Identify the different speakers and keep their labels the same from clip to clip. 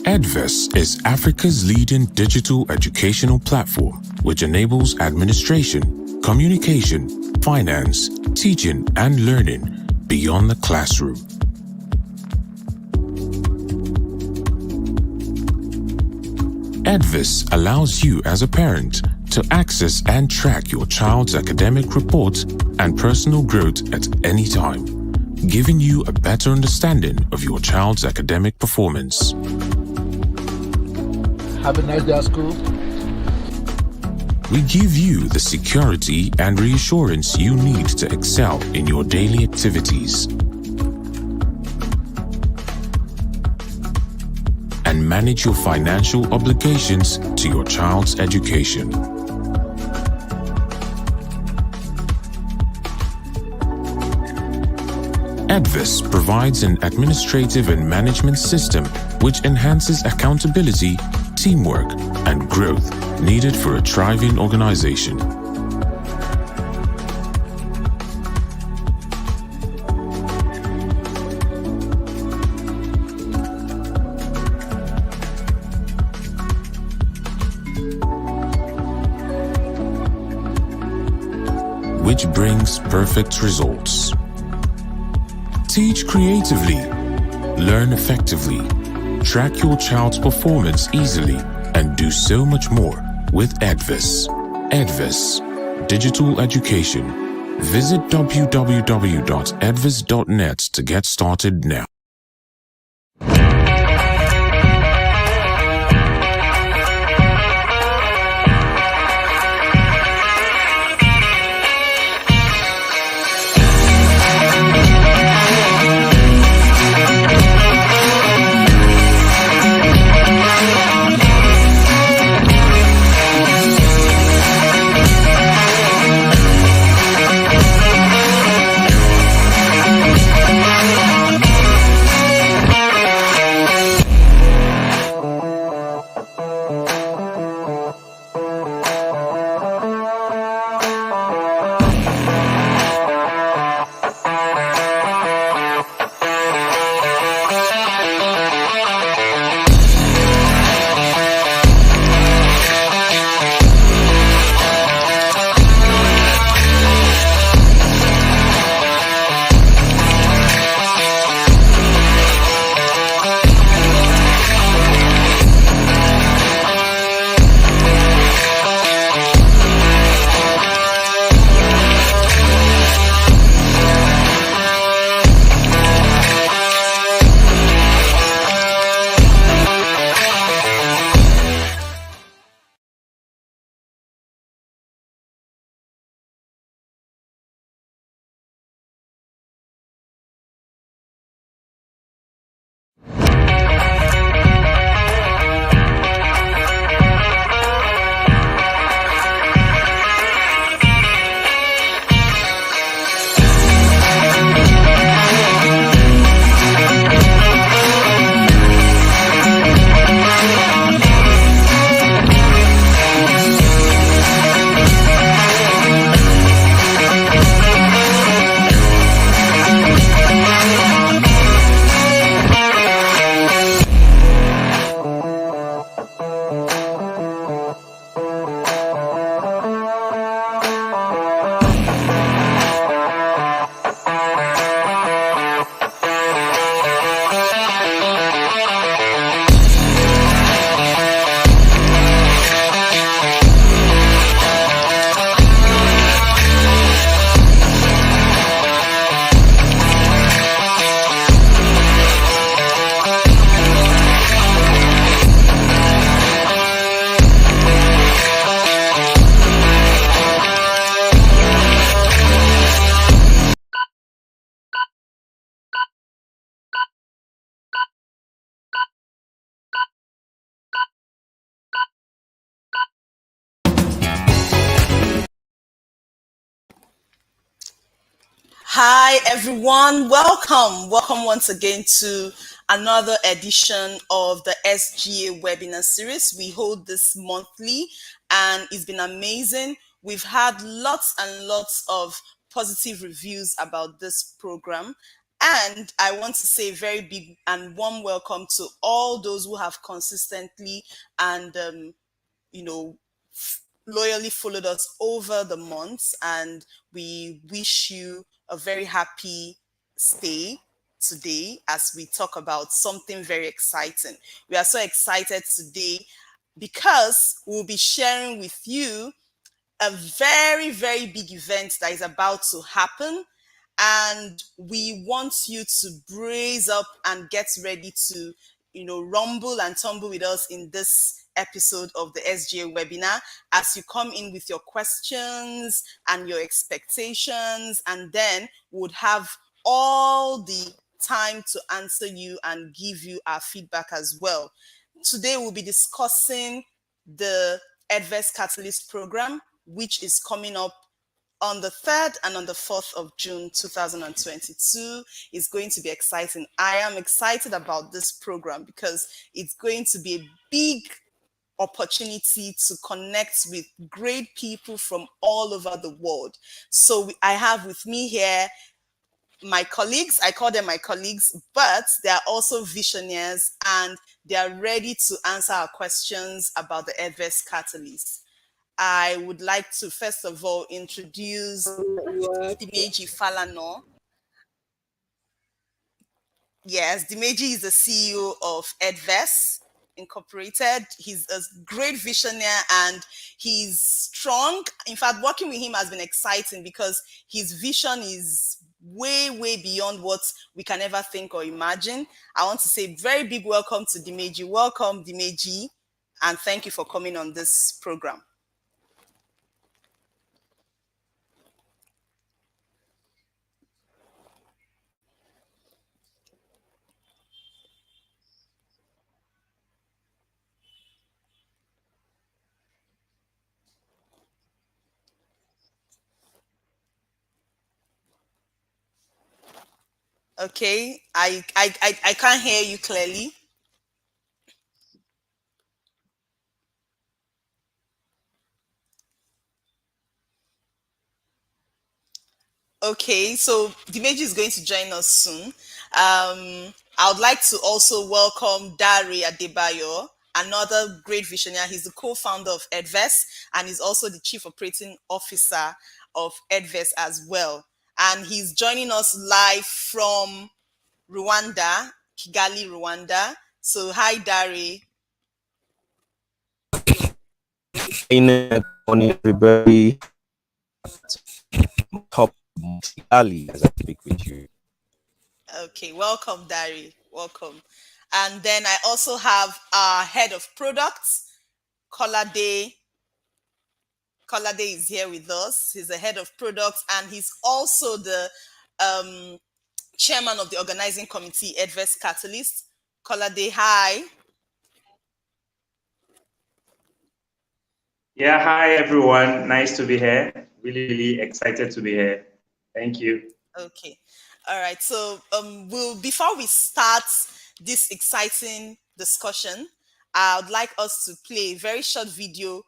Speaker 1: Edves is Africa's leading digital educational platform, which enables administration, communication, finance, teaching, and learning beyond the classroom. Edves allows you as a parent to access and track your child's academic reports and personal growth at any time, giving you a better understanding of your child's academic performance.
Speaker 2: Have a nice day at school.
Speaker 1: We give you the security and reassurance you need to excel in your daily activities and manage your financial obligations to your child's education. Edves provides an administrative and management system which enhances accountability, teamwork, and growth needed for a thriving organization. Which brings perfect results. Teach creatively, learn effectively, track your child's performance easily, and do so much more with Edves. Edves, digital education. Visit www.edves.net to get started now.
Speaker 3: Hi everyone, welcome once again to another edition of the SGA webinar series. We hold this monthly and it's been amazing. We've had lots and lots of positive reviews about this program, And I want to say a very big and warm welcome to all those who have consistently and, loyally followed us over the months. And we wish you a very happy stay today as we talk about something very exciting. We are so excited today because we'll be sharing with you a very, very big event that is about to happen. And we want you to brace up and get ready to, rumble and tumble with us in this episode of the SGA webinar as you come in with your questions and your expectations, and then we'll have all the time to answer you and give you our feedback as well. Today we'll be discussing the Edves Catalyst program, which is coming up on the 3rd and on the 4th of June 2022. Is going to be exciting. I am excited about this program because it's going to be a big opportunity to connect with great people from all over the world. So I have with me here my colleagues. I call them my colleagues, but they are also visionaries and they are ready to answer our questions about the Edves Catalyst. I would like to first of all introduce Dimeji Falana. Yes, Dimeji is the CEO of Edves Incorporated. He's a great visionary and he's strong. In fact, working with him has been exciting because his vision is way, way beyond what we can ever think or imagine. I want to say very big welcome to Dimeji. Welcome, Dimeji, and thank you for coming on this program. Okay, I can't hear you clearly. Okay, so Dimeji is going to join us soon. I would like to also welcome Dari Adebayo, another great visionary. He's the co-founder of Edves and he's also the chief operating officer of Edves as well. And he's joining us live from Rwanda, Kigali, Rwanda. So hi, Dari.
Speaker 2: Good morning, everybody. Top Kigali as I speak with you.
Speaker 3: Okay, welcome, Dari. Welcome. And then I also have our head of products, Kolade. Kolade is here with us. He's the head of products and he's also the chairman of the organizing committee, Edves Catalyst. Kolade, hi.
Speaker 4: Yeah, hi everyone. Nice to be here. Really, really excited to be here. Thank you.
Speaker 3: Okay. All right. So before we start this exciting discussion, I would like us to play a very short video,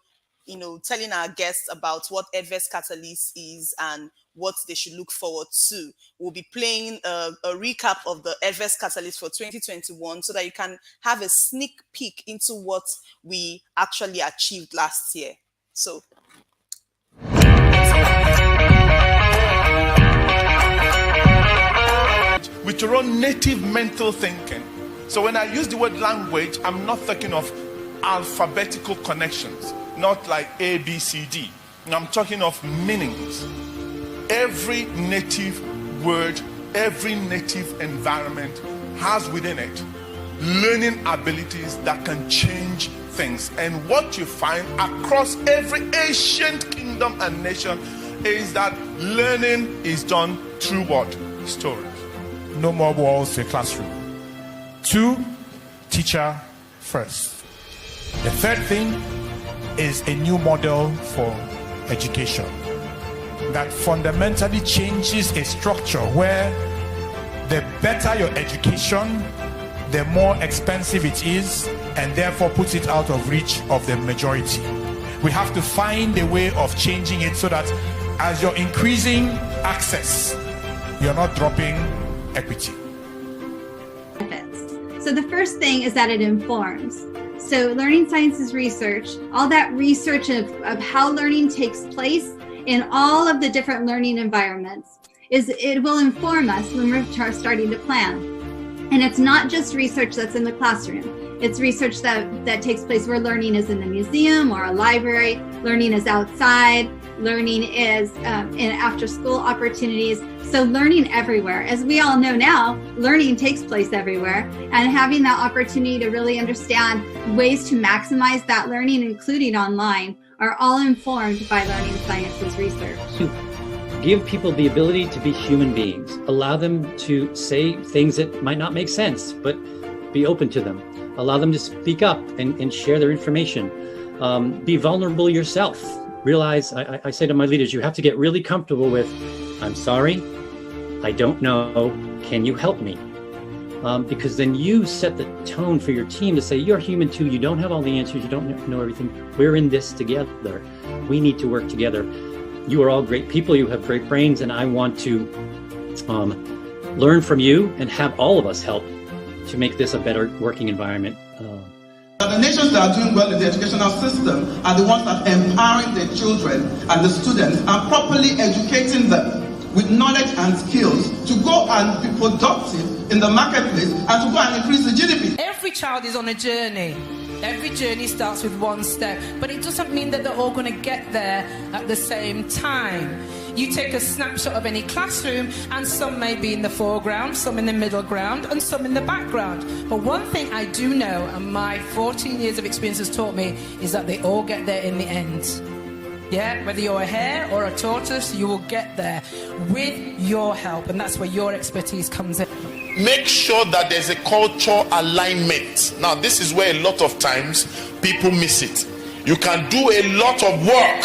Speaker 3: telling our guests about what Edves Catalyst is and what they should look forward to. We'll be playing a recap of the Edves Catalyst for 2021 so that you can have a sneak peek into what we actually achieved last year. So
Speaker 5: with your own native mental thinking. So when I use the word language, I'm not thinking of alphabetical connections, not like A, B, C, D. I'm talking of meanings. Every native word, every native environment has within it learning abilities that can change things. And what you find across every ancient kingdom and nation is that learning is done through what? Stories.
Speaker 6: No more walls, a classroom. 2, teacher first. The third thing is a new model for education that fundamentally changes a structure where the better your education, the more expensive it is, and therefore puts it out of reach of the majority. We have to find a way of changing it so that as you're increasing access, you're not dropping equity.
Speaker 7: So the first thing is that it informs. So learning sciences research, all that research of how learning takes place in all of the different learning environments, it will inform us when we're starting to plan. And it's not just research that's in the classroom. It's research that takes place where learning is in the museum or a library, learning is outside, learning is in after-school opportunities. So learning everywhere. As we all know now, learning takes place everywhere. And having that opportunity to really understand ways to maximize that learning, including online, are all informed by learning sciences research.
Speaker 8: Give people the ability to be human beings. Allow them to say things that might not make sense, but be open to them. Allow them to speak up and share their information. Be vulnerable yourself. Realize, I say to my leaders, you have to get really comfortable with, I'm sorry, I don't know, can you help me? Because then you set the tone for your team to say, you're human too, you don't have all the answers, you don't know everything. We're in this together. We need to work together. You are all great people, you have great brains, and I want to learn from you and have all of us help to make this a better working environment.
Speaker 9: The nations that are doing well in the educational system are the ones that are empowering their children and the students and properly educating them with knowledge and skills to go and be productive in the marketplace and to go and increase the GDP.
Speaker 10: Every child is on a journey. Every journey starts with one step, but it doesn't mean that they're all going to get there at the same time. You take a snapshot of any classroom and some may be in the foreground, some in the middle ground and some in the background. But one thing I do know, and my 14 years of experience has taught me, is that they all get there in the end. Yeah, whether you're a hare or a tortoise, you will get there with your help, and that's where your expertise comes in.
Speaker 5: Make sure that there's a culture alignment. Now, this is where a lot of times people miss it. You can do a lot of work.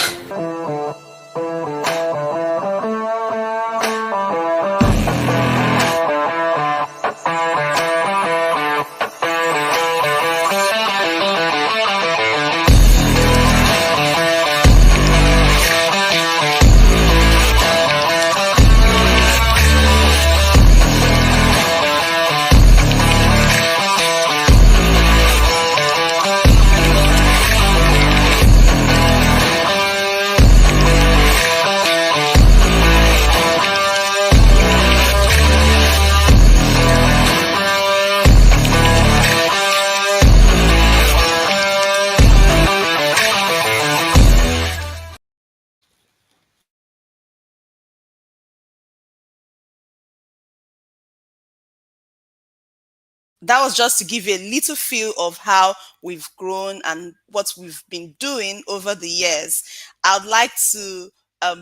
Speaker 3: That was just to give you a little feel of how we've grown and what we've been doing over the years. I'd like to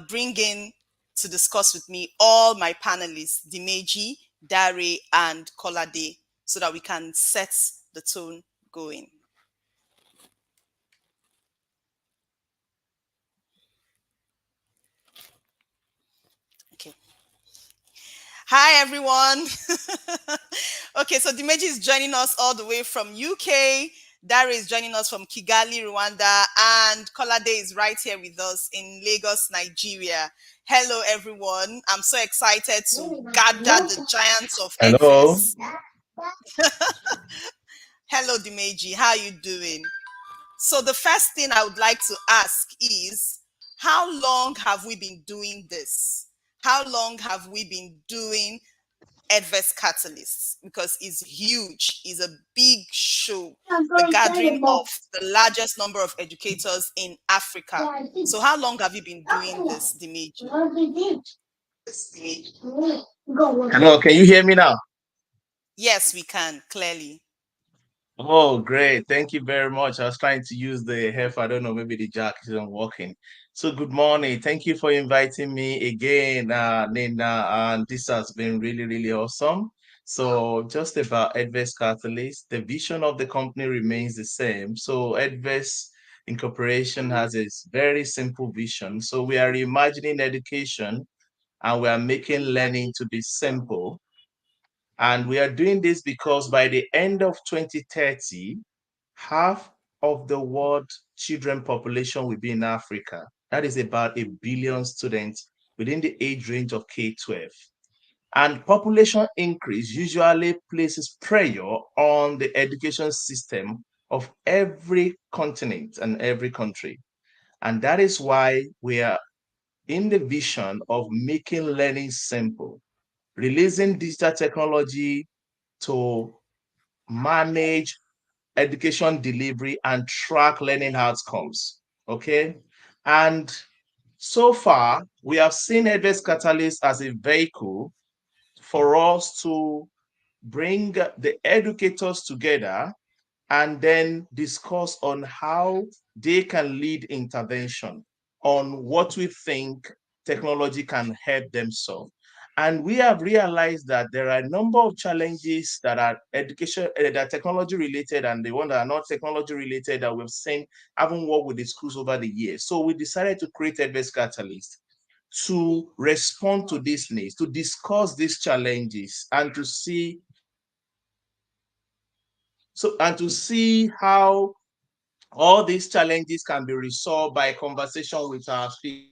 Speaker 3: bring in to discuss with me all my panelists, Dimeji, Dare, and Kolade, so that we can set the tone going. Okay. Hi, everyone. Okay, so Dimeji is joining us all the way from UK. Dare is joining us from Kigali, Rwanda, and Kolade is right here with us in Lagos, Nigeria. Hello, everyone. I'm so excited to gather the giants of Edves. Hello, Dimeji. How are you doing? So the first thing I would like to ask is, how long have we been doing this? How long have we been doing Edves Catalysts? Because it's huge, it's a big show, the gathering of the largest number of educators in Africa. So how long have you been doing this, Dimeji?
Speaker 2: Hello, can you hear me now?
Speaker 3: Yes, we can, clearly.
Speaker 2: Oh, great. Thank you very much. I was trying to use the hef. I don't know, maybe the jack isn't working. So good morning. Thank you for inviting me again, Nina, and this has been really, really awesome. So just about Edves Catalyst, the vision of the company remains the same. So Edves Incorporation has a very simple vision. So we are reimagining education and we are making learning to be simple. And we are doing this because by the end of 2030, half of the world children population will be in Africa. That is about 1 billion students within the age range of K-12. And population increase usually places pressure on the education system of every continent and every country. And that is why we are in the vision of making learning simple, releasing digital technology to manage education delivery and track learning outcomes. Okay. And so far, we have seen Edves Catalyst as a vehicle for us to bring the educators together and then discuss on how they can lead intervention on what we think technology can help them solve. And we have realized that there are a number of challenges that are education, that are technology related, and the ones that are not technology related that we've seen having worked with the schools over the years. So we decided to create Edves Catalyst to respond to these needs, to discuss these challenges, and to see how all these challenges can be resolved by conversation with our speakers.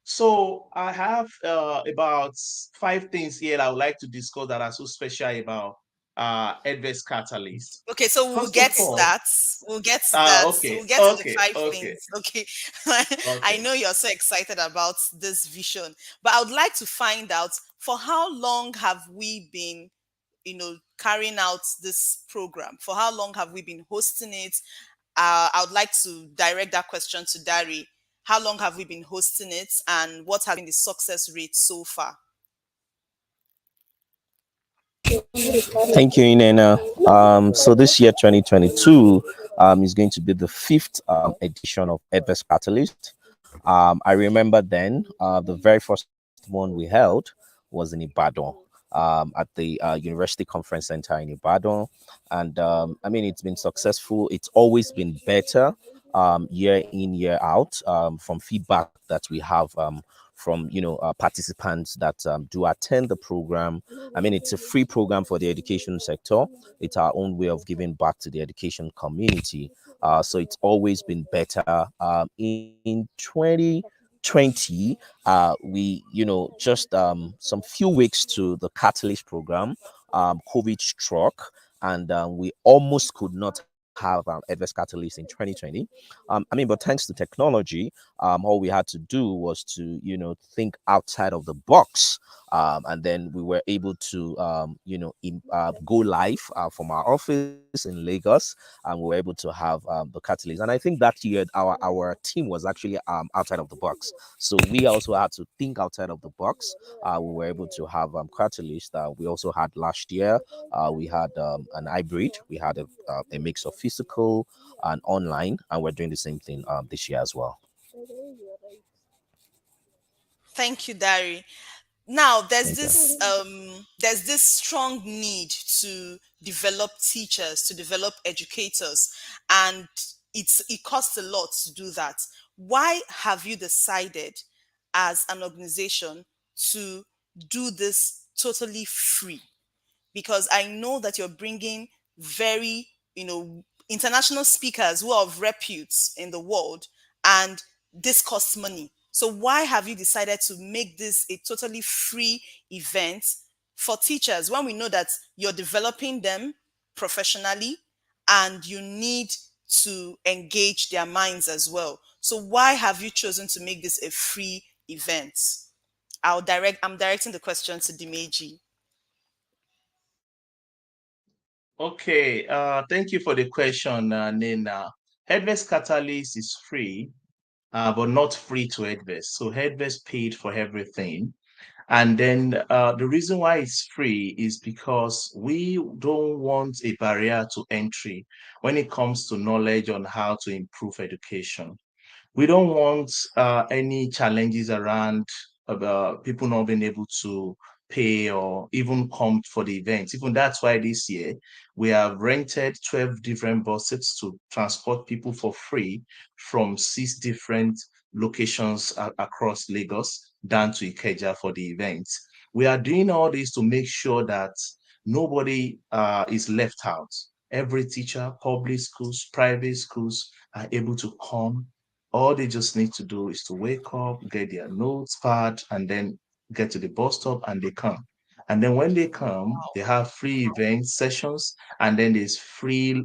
Speaker 2: So I have about 5 things here I would like to discuss that are so special about Edves Catalyst.
Speaker 3: Okay, so we'll
Speaker 2: First of
Speaker 3: get to
Speaker 2: all,
Speaker 3: that. We'll get to that.
Speaker 2: okay,
Speaker 3: We'll get to the
Speaker 2: okay,
Speaker 3: five
Speaker 2: okay,
Speaker 3: things. Okay. I
Speaker 2: okay.
Speaker 3: know you're so excited about this vision, but I would like to find out, for how long have we been, carrying out this program? For how long have we been hosting it? I would like to direct that question to Dari. How long have we been hosting it, and what has been the success rate so far?
Speaker 11: Thank you, Inena. So this year, 2022, is going to be the fifth edition of Edves Catalyst. I remember then the very first one we held was in Ibadan, at the University Conference Center in Ibadan. And I mean, it's been successful. It's always been better year in, year out, from feedback that we have from participants that do attend the program. I mean, it's a free program for the education sector. It's our own way of giving back to the education community. So it's always been better. In 2020, we, just some few weeks to the Catalyst program, COVID struck, and we almost could not have Edves Catalyst in 2020. I mean, but thanks to technology, all we had to do was to, think outside of the box. And then we were able to, go live from our office in Lagos, and we were able to have the Catalyst. And I think that year our team was actually outside of the box. So we also had to think outside of the box. We were able to have Catalyst. We also had last year, we had an hybrid. We had a mix of physical and online, and we're doing the same thing this year as well.
Speaker 3: Thank you, Dari. Now there's
Speaker 11: Thank you.
Speaker 3: this strong need to develop teachers, to develop educators, and it costs a lot to do that. Why have you decided as an organization to do this totally free? Because I know that you're bringing very, international speakers who are of repute in the world, and this costs money. So why have you decided to make this a totally free event for teachers when we know that you're developing them professionally and you need to engage their minds as well? So why have you chosen to make this a free event? I'm directing the question to Dimeji.
Speaker 2: Okay, thank you for the question, Nina. Edves Catalyst is free, but not free to Edves. So Edves paid for everything. And then the reason why it's free is because we don't want a barrier to entry when it comes to knowledge on how to improve education. We don't want any challenges around people not being able to pay or even come for the events. Even that's why this year we have rented 12 different buses to transport people for free from 6 different locations across Lagos down to Ikeja for the events. We are doing all this to make sure that nobody is left out. Every teacher, public schools, private schools are able to come. All they just need to do is to wake up, get their notes pad, and then get to the bus stop, and they come. And then when they come, they have free event sessions, and then there's free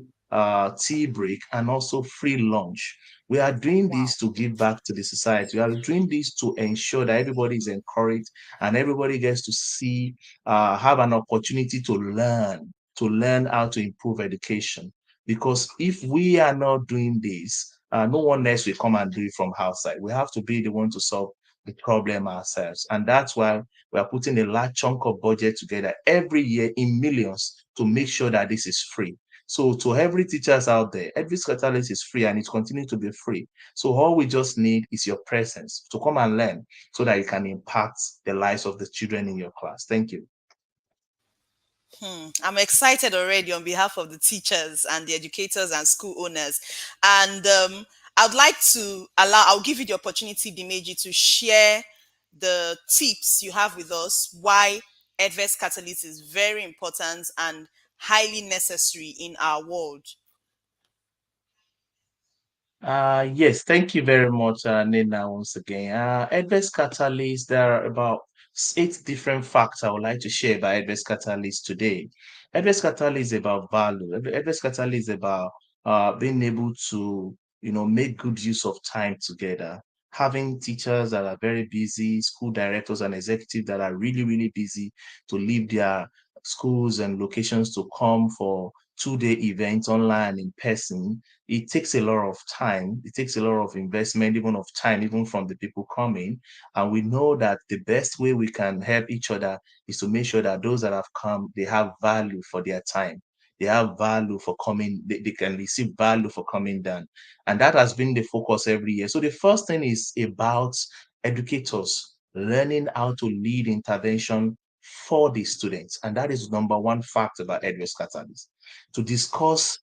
Speaker 2: tea break and also free lunch. We are doing this to give back to the society. We are doing this to ensure that everybody is encouraged and everybody gets to see, have an opportunity to learn how to improve education. Because if we are not doing this, no one else will come and do it from outside. We have to be the one to solve the problem ourselves. And that's why we are putting a large chunk of budget together every year in millions to make sure that this is free. So to every teachers out there, Edves Catalyst is free and it continues to be free. So all we just need is your presence to come and learn so that you can impact the lives of the children in your class. Thank you.
Speaker 3: I'm excited already on behalf of the teachers and the educators and school owners. And I'd like to I'll give you the opportunity, Dimeji, to share the tips you have with us, why Edves Catalyst is very important and highly necessary in our world.
Speaker 2: Yes, thank you very much, Nina, once again. Edves Catalyst, there are about 8 different facts I would like to share about Edves Catalyst today. Edves Catalyst is about value. Edves Catalyst is about being able to, make good use of time together. Having teachers that are very busy, school directors and executives that are really, really busy to leave their schools and locations to come for 2-day events online in person. It takes a lot of time. It takes a lot of investment, even of time, even from the people coming. And we know that the best way we can help each other is to make sure that those that have come, they have value for their time. They have value for coming, they can receive value for coming down. And that has been the focus every year. So the first thing is about educators learning how to lead intervention for the students. And that is number one fact about Edves Catalyst. To discuss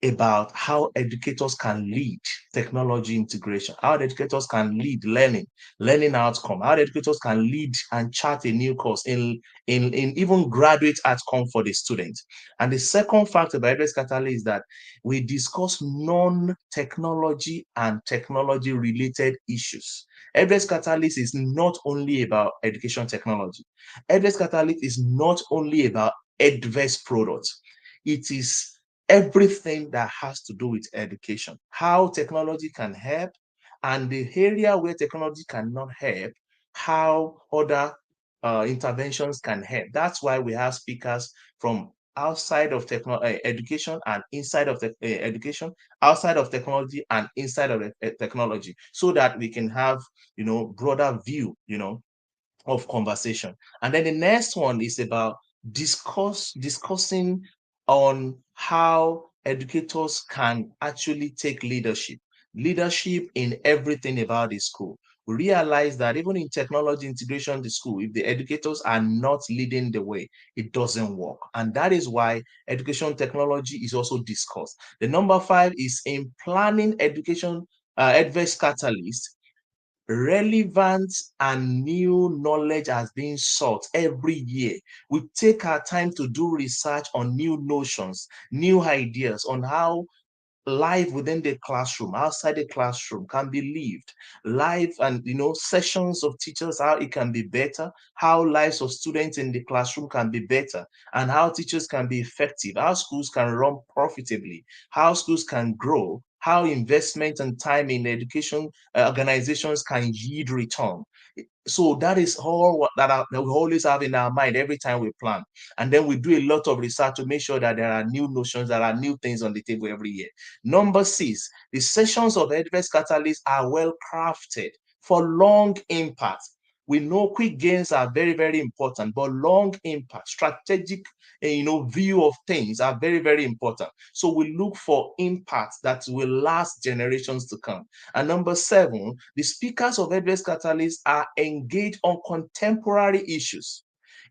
Speaker 2: about how educators can lead technology integration, how educators can lead learning outcome, how educators can lead and chart a new course in even graduate outcome for the student. And the second fact about Edves Catalyst is that we discuss non-technology and technology related issues. Edves Catalyst is not only about education technology. Edves Catalyst is not only about Edves products. It is everything that has to do with education, how technology can help, and the area where technology cannot help, how other interventions can help. That's why we have speakers from outside of education and inside of education, outside of technology and inside of technology, so that we can have, broader view, of conversation. And then the next one is about discussing on how educators can actually take leadership in everything about the school. We realize that even in technology integration in the school, if the educators are not leading the way, it doesn't work. And that is why education technology is also discussed. The number 5 is in planning education, Edves Catalyst. Relevant and new knowledge has been sought every year. We take our time to do research on new notions, new ideas on how life within the classroom, outside the classroom can be lived. Live and sessions of teachers, how it can be better, how lives of students in the classroom can be better, and how teachers can be effective, how schools can run profitably, how schools can grow, how investment and time in education organizations can yield return. So that is all that we always have in our mind every time we plan. And then we do a lot of research to make sure that there are new notions, there are new things on the table every year. Number 6, the sessions of Edves Catalyst are well crafted for long impact. We know quick gains are very, very important, but long impact, strategic, view of things are very, very important. So we look for impacts that will last generations to come. And number 7, the speakers of Edves Catalyst are engaged on contemporary issues.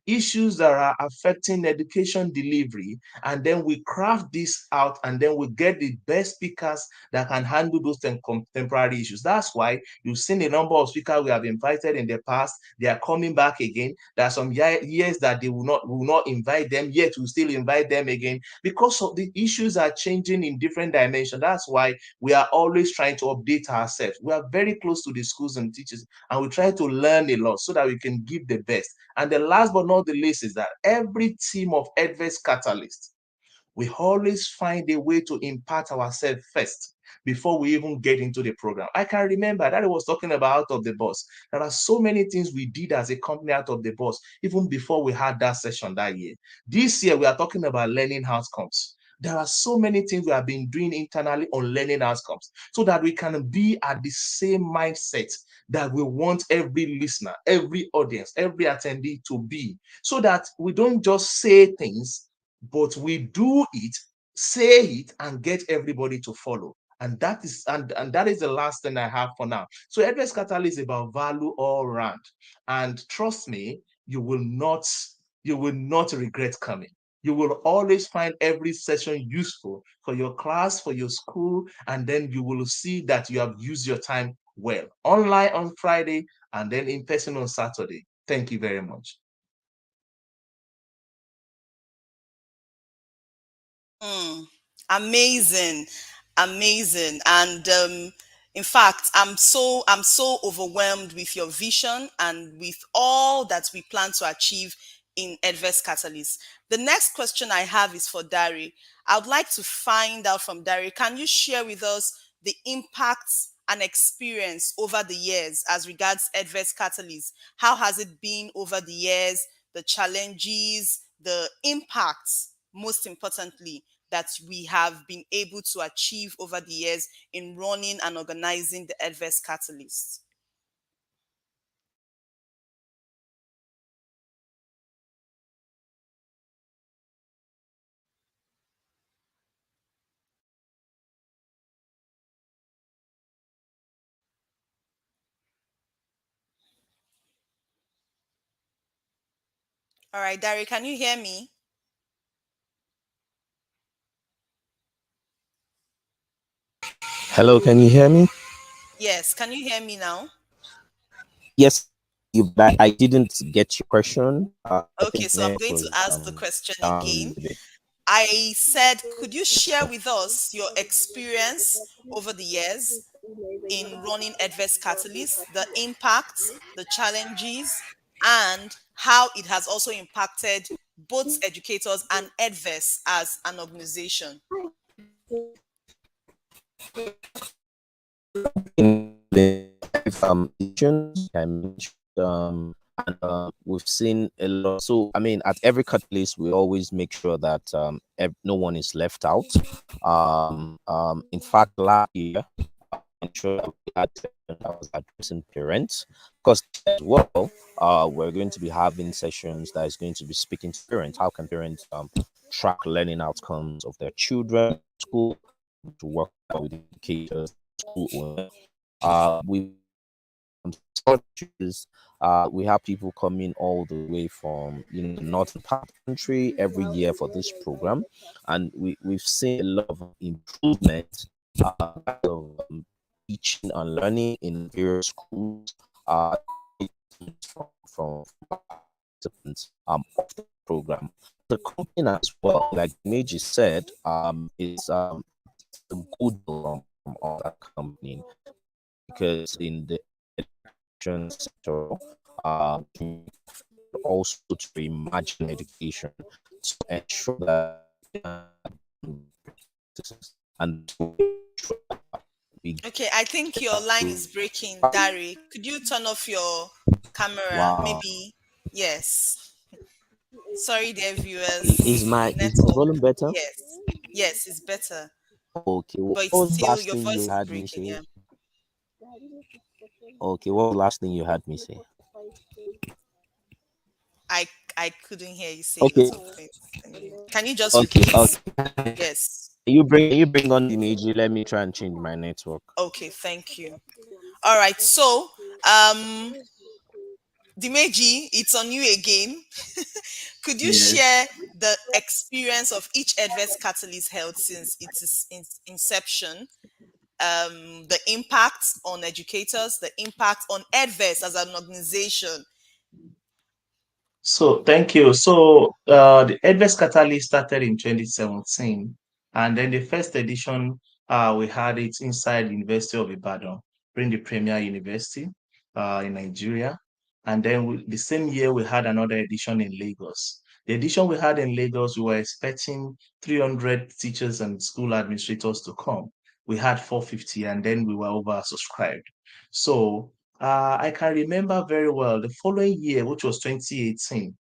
Speaker 2: issues that are affecting education delivery, and then we craft this out, and then we get the best speakers that can handle those contemporary issues. That's why you've seen a number of speakers we have invited in the past. They are coming back again. There are some years that they will not invite them, yet we'll still invite them again, because of the issues are changing in different dimensions. That's why we are always trying to update ourselves. We are very close to the schools and teachers, and we try to learn a lot so that we can give the best. And the last but not the least is that every team of Edves Catalyst, we always find a way to impact ourselves first before we even get into the program. I can remember that I was talking about out of the box. There are so many things we did as a company out of the box, even before we had that session that year. This year, we are talking about learning outcomes. There are so many things we have been doing internally on learning outcomes so that we can be at the same mindset that we want every listener, every audience, every attendee to be, so that we don't just say things, but we do it, say it, and get everybody to follow. And that is that is the last thing I have for now. So Edves Catalyst is about value all around. And trust me, you will not regret coming. You will always find every session useful for your class, for your school, and then you will see that you have used your time well. Online on Friday and then in person on Saturday. Thank you very much.
Speaker 3: Amazing, amazing. And in fact, I'm so overwhelmed with your vision and with all that we plan to achieve in Edves Catalyst. The next question I have is for Dari. I would like to find out from Dari, can you share with us the impacts and experience over the years as regards Edves Catalyst? How has it been over the years, the challenges, the impacts, most importantly, that we have been able to achieve over the years in running and organizing the Edves Catalyst? All right, Dari, can you hear me?
Speaker 11: Hello, can you hear me?
Speaker 3: Yes, can you hear me now?
Speaker 11: Yes, you. But I didn't get your question. I
Speaker 3: Okay,
Speaker 11: think
Speaker 3: so I'm
Speaker 11: net
Speaker 3: going to
Speaker 11: was
Speaker 3: ask the question
Speaker 11: down a
Speaker 3: again.
Speaker 11: little bit.
Speaker 3: I said, could you share with us your experience over the years in running Edves Catalyst, the impacts, the challenges, and how it has also impacted both educators and Edves as an organization?
Speaker 11: In the issues I mentioned, and we've seen a lot. So, I mean, at every catalyst, we always make sure that no one is left out. In fact, last year, I'm sure that we had I was addressing parents because as well, we're going to be having sessions that is going to be speaking to parents. How can parents track learning outcomes of their children, school, to work with educators, school owners. We we have people coming all the way from the northern part of the country every year for this program, and we've seen a lot of improvement of teaching and learning in various schools from participants of the program. The company as well, like Meiji said, is a good from other company because in the education sector, also to reimagine education to ensure that and
Speaker 3: Okay, I think your line is breaking, Dari. Could you turn off your camera?
Speaker 11: wow.
Speaker 3: Maybe. Yes. Sorry, dear
Speaker 11: Is
Speaker 3: viewers.
Speaker 11: my
Speaker 3: Network.
Speaker 11: volume better?
Speaker 3: Yes. Yes, it's better.
Speaker 11: Okay, what
Speaker 3: But it's
Speaker 11: was the
Speaker 3: still,
Speaker 11: last
Speaker 3: your
Speaker 11: thing you
Speaker 3: voice is
Speaker 11: had me
Speaker 3: breaking.
Speaker 11: say?
Speaker 3: Yeah.
Speaker 11: Okay, what was the last thing you had me say?
Speaker 3: I I couldn't hear you say a lot
Speaker 11: Okay,
Speaker 3: of things. Anyway. Can you just
Speaker 11: okay,
Speaker 3: repeat?
Speaker 11: okay.
Speaker 3: Yes.
Speaker 11: You bring on the image. Let me try and change my network.
Speaker 3: Okay, thank you. All right. So, um, Dimeji, it's on you again. Could you
Speaker 4: Yes.
Speaker 3: share the experience of each Edves Catalyst held since its inception? The impact on educators, the impact on Edves as an organization.
Speaker 2: So thank you. So the Edves Catalyst started in 2017, and then the first edition we had it inside University of Ibadan, during the Premier University in Nigeria, and then the same year we had another edition in Lagos. The edition we had in Lagos, we were expecting 300 teachers and school administrators to come. We had 450, and then we were oversubscribed. So I can remember very well the following year, which was 2018,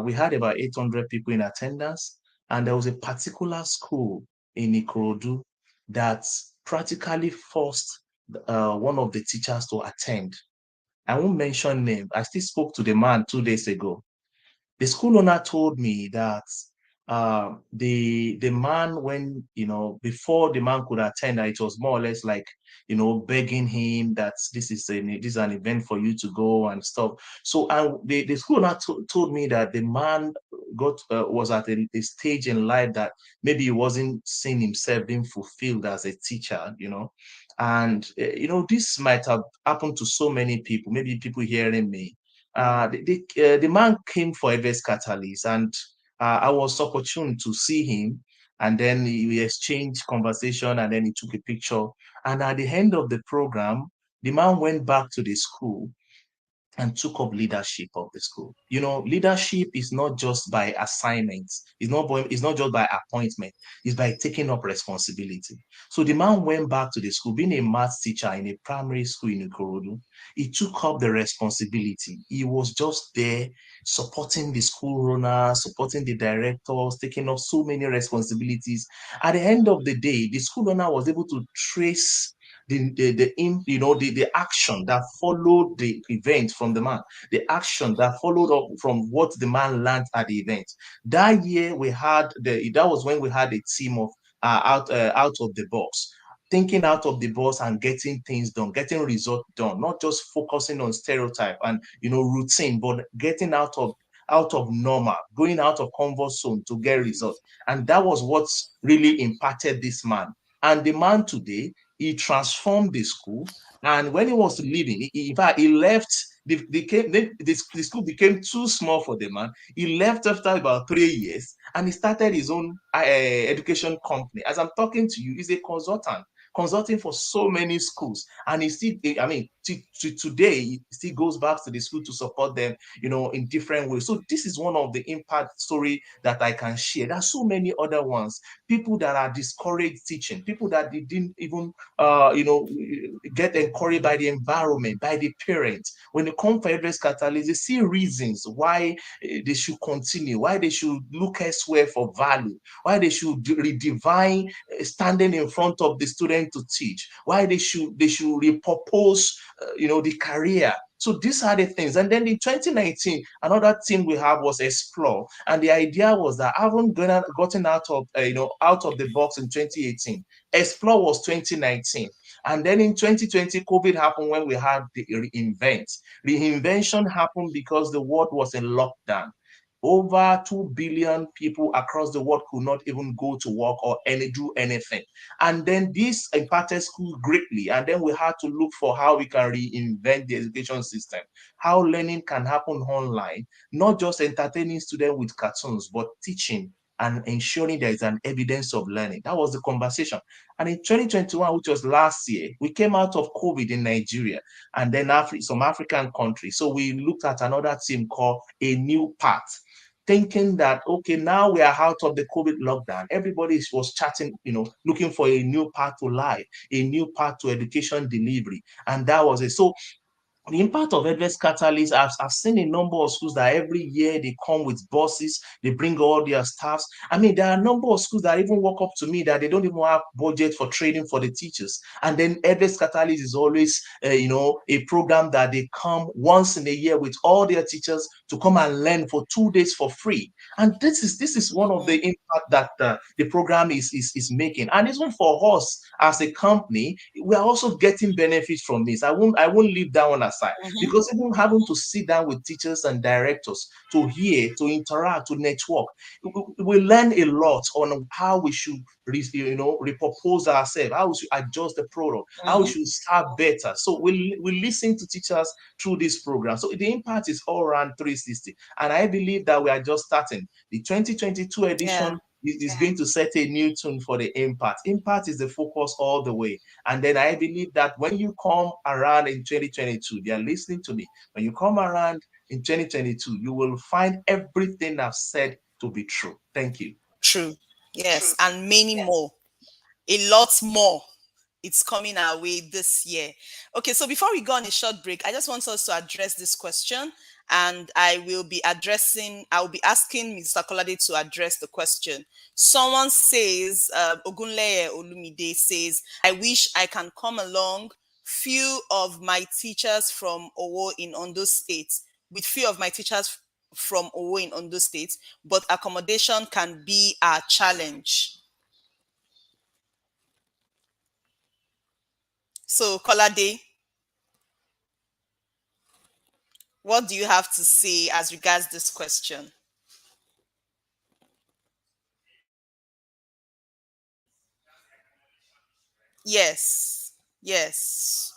Speaker 2: we had about 800 people in attendance, and there was a particular school in Ikorodu that practically forced one of the teachers to attend. I won't mention name. I still spoke to the man 2 days ago. The school owner told me that the man, when before the man could attend, it was more or less like begging him that this is an event for you to go and stuff. So the school owner told me that the man was at a stage in life that maybe he wasn't seeing himself being fulfilled as a teacher, and this might have happened to so many people, maybe people hearing me. The man came for Edves Catalyst, and I was opportune to see him, and then we exchanged conversation, and then he took a picture. And at the end of the program, the man went back to the school and took up leadership of the school. Leadership is not just by assignments. It's not just by appointment. It's by taking up responsibility. So the man went back to the school, being a math teacher in a primary school in Ikorodu. He took up the responsibility. He was just there supporting the school owner, supporting the directors, taking up so many responsibilities. At the end of the day, the school owner was able to trace the action that followed the event from the man, the action that followed up from what the man learned at the event. That year that was when we had a team of out of the box, thinking out of the box and getting things done, getting results done, not just focusing on stereotype and routine, but getting out of normal, going out of comfort zone to get results. And that was what really impacted this man. And the man today, he transformed the school. And when he was leaving, in fact, he left. The school became too small for the man. He left after about 3 years, and he started his own education company. As I'm talking to you, he's a consultant, consulting for so many schools, and he still, I mean, to today, he still goes back to the school to support them, in different ways. So this is one of the impact story that I can share. There are so many other ones. People that are discouraged teaching, people that didn't even get encouraged by the environment, by the parents. When they come for Edves Catalyst, they see reasons why they should continue, why they should look elsewhere for value, why they should redefine standing in front of the student to teach, why they should repurpose the career. So these are the things. And then in 2019, another thing we have was Explore. And the idea was that I haven't gotten out of the box in 2018. Explore was 2019. And then in 2020, COVID happened when we had the reinvent. Reinvention happened because the world was in lockdown. Over 2 billion people across the world could not even go to work or do anything. And then this impacted school greatly. And then we had to look for how we can reinvent the education system, how learning can happen online, not just entertaining students with cartoons, but teaching and ensuring there is an evidence of learning. That was the conversation. And in 2021, which was last year, we came out of COVID in Nigeria and then some African countries. So we looked at another team called A New Path, thinking that, okay, now we are out of the COVID lockdown. Everybody was chatting, looking for a new path to life, a new path to education delivery. And that was it. So the impact of Edves Catalyst, I've seen a number of schools that every year they come with buses, they bring all their staffs. I mean, there are a number of schools that even walk up to me that they don't even have budget for training for the teachers. And then Edves Catalyst is always, a program that they come once in a year with all their teachers to come and learn for 2 days for free. And this is one of the impact that the program is making. And even for us as a company, we are also getting benefits from this. I won't leave that one aside, because even having to sit down with teachers and directors to hear, to interact, to network, we learn a lot on how we should repurpose ourselves, how we should adjust the product, how we should start better. So we listen to teachers through this program. So the impact is all around 360. And I believe that we are just starting. The 2022 edition is going to set a new tune for the impact. Impact is the focus all the way. And then I believe that when you come around in 2022, they are listening to me. When you come around in 2022, you will find everything I've said to be true. Thank you.
Speaker 3: True. Yes, and many more. A lot more. It's coming our way this year. Okay, so before we go on a short break, I just want us to address this question, and I will be asking Mr. Kolade to address the question. Someone says, Ogunleye Olumide says, I wish I can come along. Few of my teachers from Owo in Ondo State, but accommodation can be a challenge. So, Kolade, what do you have to say as regards this question? Yes. Yes.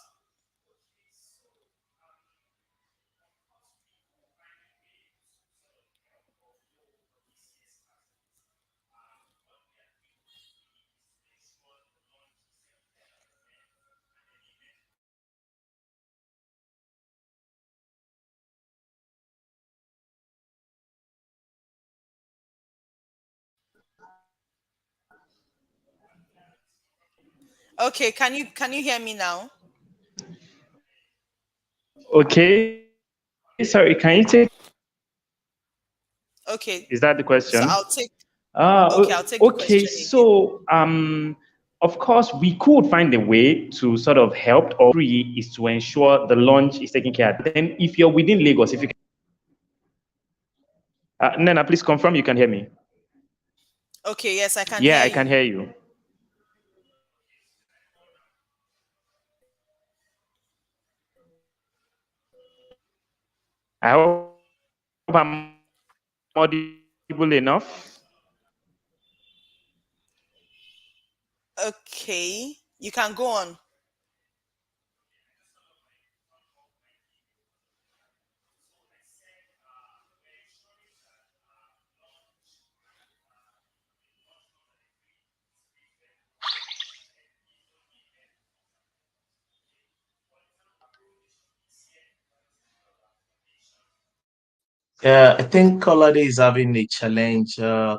Speaker 3: Okay, can you hear me now?
Speaker 4: Okay. Sorry, can you take?
Speaker 3: Okay.
Speaker 4: Is that the question?
Speaker 3: So I'll take.
Speaker 4: Okay,
Speaker 3: I'll take the question
Speaker 4: so of course, we could find a way to sort of help, or free is to ensure the launch is taken care of. Then, if you're within Lagos, if you can, Nena, please confirm you can hear me.
Speaker 3: Okay, yes, I can
Speaker 4: Yeah,
Speaker 3: hear
Speaker 4: I
Speaker 3: you.
Speaker 4: can hear you. I hope I'm audible enough.
Speaker 3: Okay, you can go on.
Speaker 2: Yeah, I think Kolade is having a challenge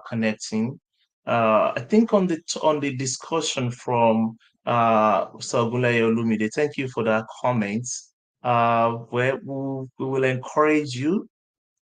Speaker 2: connecting. I think on the discussion from Sagulay Olumide, thank you for that comment. Where we will encourage you,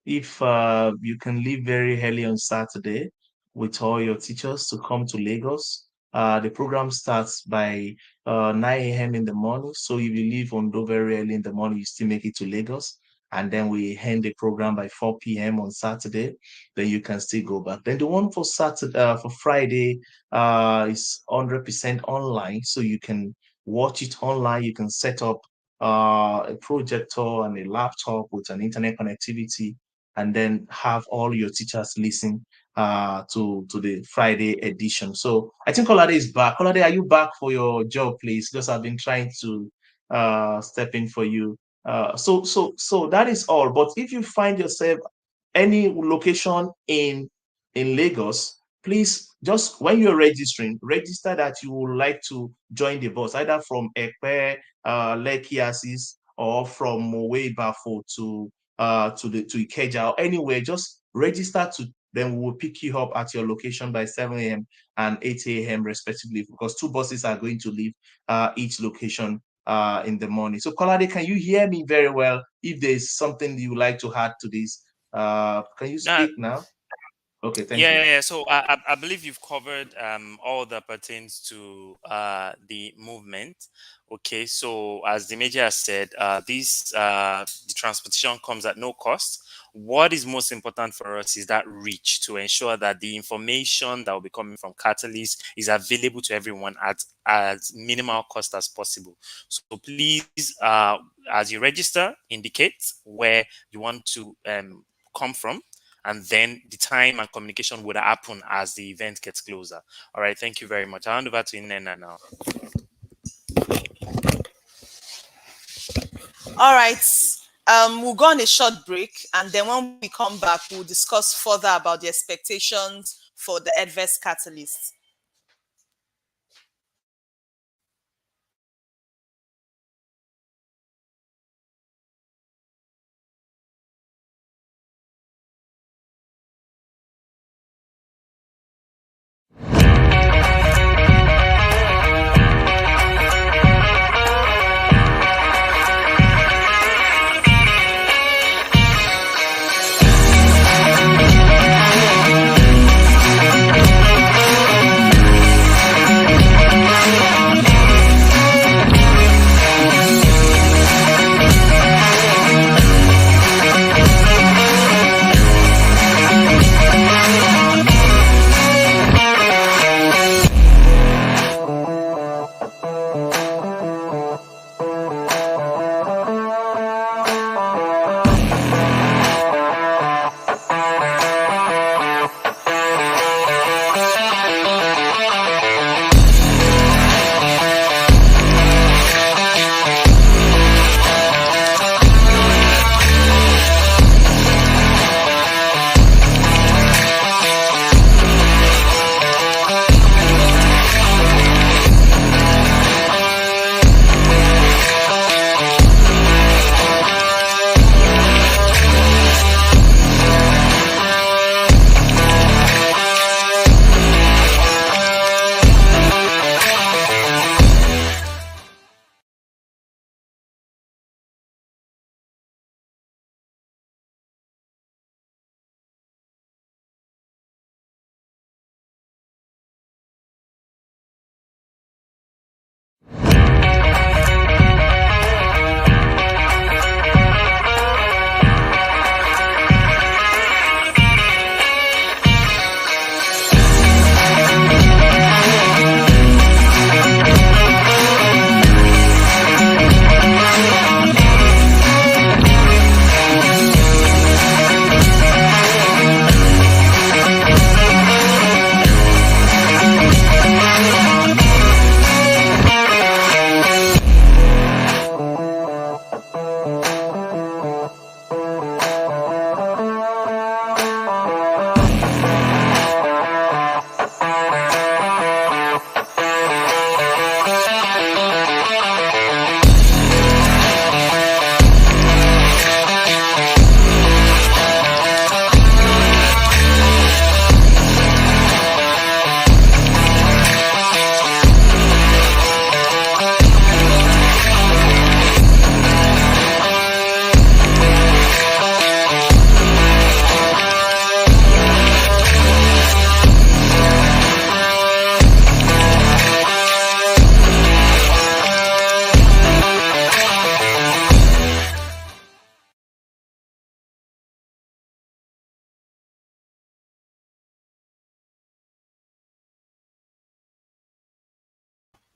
Speaker 2: if you can leave very early on Saturday with all your teachers to come to Lagos. The program starts by 9 a.m. in the morning. So if you leave Ondo very early in the morning, you still make it to Lagos. And then we end the program by 4 p.m. on Saturday. Then you can still go back. Then the one for Saturday, for Friday, is 100% online. So you can watch it online. You can set up a projector and a laptop with an internet connectivity, and then have all your teachers listen to the Friday edition. So I think Kolade is back. Kolade, are you back for your job, please? Because I've been trying to step in for you. So that is all. But if you find yourself any location in Lagos, please, just when you're registering, register that you would like to join the bus, either from Ekpe, Lekki Assist, or from Mowe Bafo to Ikeja or anywhere. Just register to. Then we will pick you up at your location by 7 a.m. and 8 a.m. respectively, because two buses are going to leave each location in the morning. So, Kolade, can you hear me very well? If there's something you would like to add to this, can you speak now? Okay, thank you.
Speaker 12: Yeah. So I believe you've covered all that pertains to the movement. Okay, so as the major has said, the transportation comes at no cost. What is most important for us is that reach, to ensure that the information that will be coming from Catalyst is available to everyone at as minimal cost as possible. So please, as you register, indicate where you want to come from, and then the time and communication would happen as the event gets closer. All right, thank you very much. I'll hand over to Inena now.
Speaker 3: All right. We'll go on a short break, and then when we come back, we'll discuss further about the expectations for the Edves catalyst.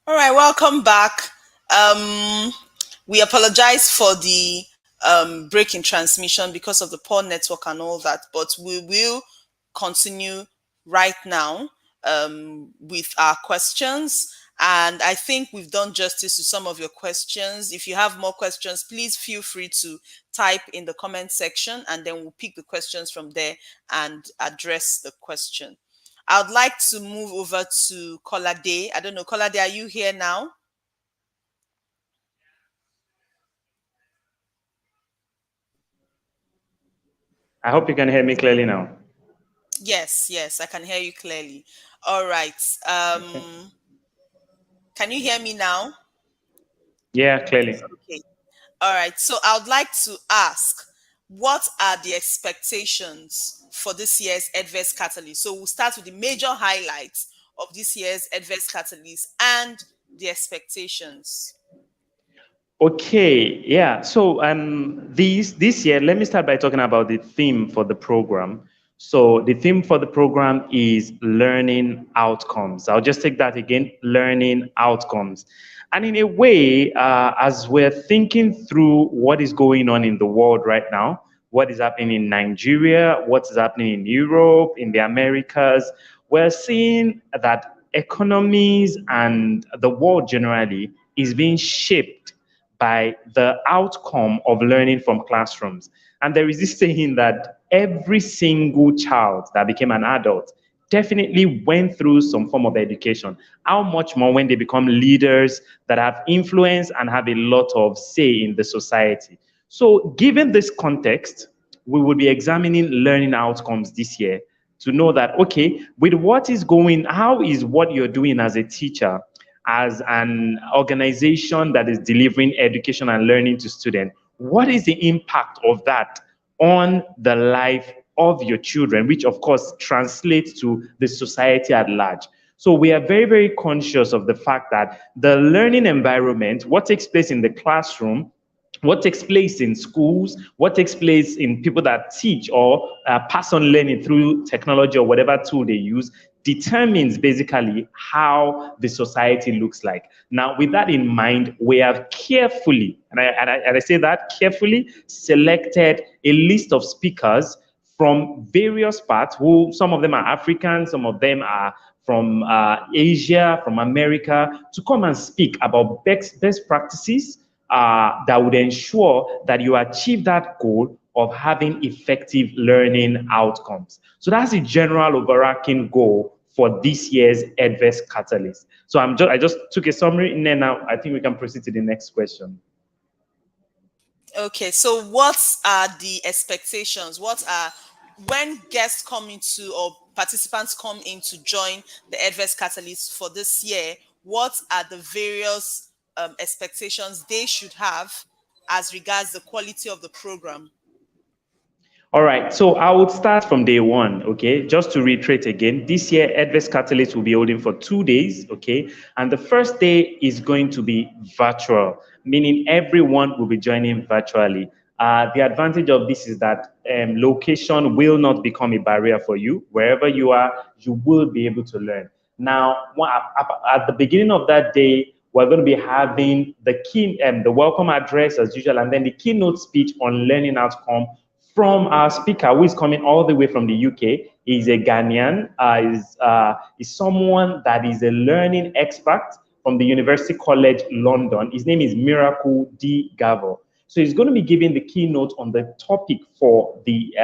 Speaker 3: All right, welcome back. We apologize for the break in transmission because of the poor network and all that, but we will continue right now with our questions. And I think we've done justice to some of your questions. If you have more questions, please feel free to type in the comment section, and then we'll pick the questions from there and address the question. I would like to move over to Kolade. I don't know, Kolade, are you here now?
Speaker 4: I hope you can hear me clearly now.
Speaker 3: Yes, I can hear you clearly. All right.
Speaker 4: Okay.
Speaker 3: Can you hear me now?
Speaker 4: Yeah, clearly.
Speaker 3: Okay. All right. So I would like to ask, what are the expectations for this year's Edves Catalyst? So we'll start with the major highlights of this year's Edves Catalyst and the expectations.
Speaker 4: Okay, yeah. So this year, let me start by talking about the theme for the program. So the theme for the program is learning outcomes. I'll just take that again, learning outcomes. And in a way, as we're thinking through what is going on in the world right now, what is happening in Nigeria, what is happening in Europe, in the Americas, we're seeing that economies and the world generally is being shaped by the outcome of learning from classrooms. And there is this saying that every single child that became an adult definitely went through some form of education. How much more when they become leaders that have influence and have a lot of say in the society. So given this context, we will be examining learning outcomes this year to know that, okay, with what is going, how is what you're doing as a teacher, as an organization that is delivering education and learning to students, what is the impact of that on the life of your children, which of course translates to the society at large? So we are very, very conscious of the fact that the learning environment, what takes place in the classroom, what takes place in schools, what takes place in people that teach or pass on learning through technology or whatever tool they use, determines basically how the society looks like. Now, with that in mind, we have carefully, and I say that carefully, selected a list of speakers from various parts, who some of them are African, some of them are from Asia, from America, to come and speak about best practices that would ensure that you achieve that goal of having effective learning outcomes. So that's the general overarching goal for this year's Edves Catalyst. So I just took a summary, and then now I think we can proceed to the next question.
Speaker 3: Okay, so what are the expectations? When guests come into or participants come in to join the Edves Catalyst for this year, what are the various expectations they should have as regards the quality of the program?
Speaker 4: All right, so I would start from day one, okay? Just to reiterate again, this year, Edves Catalyst will be holding for 2 days, okay? And the first day is going to be virtual, meaning everyone will be joining virtually. The advantage of this is that location will not become a barrier for you. Wherever you are, you will be able to learn. Now, at the beginning of that day, we're going to be having the welcome address as usual, and then the keynote speech on learning outcome from our speaker, who is coming all the way from the UK. He's a Ghanaian, is someone that is a learning expert from the University College London. His name is Miracle D. Gavo. So he's going to be giving the keynote on the topic for the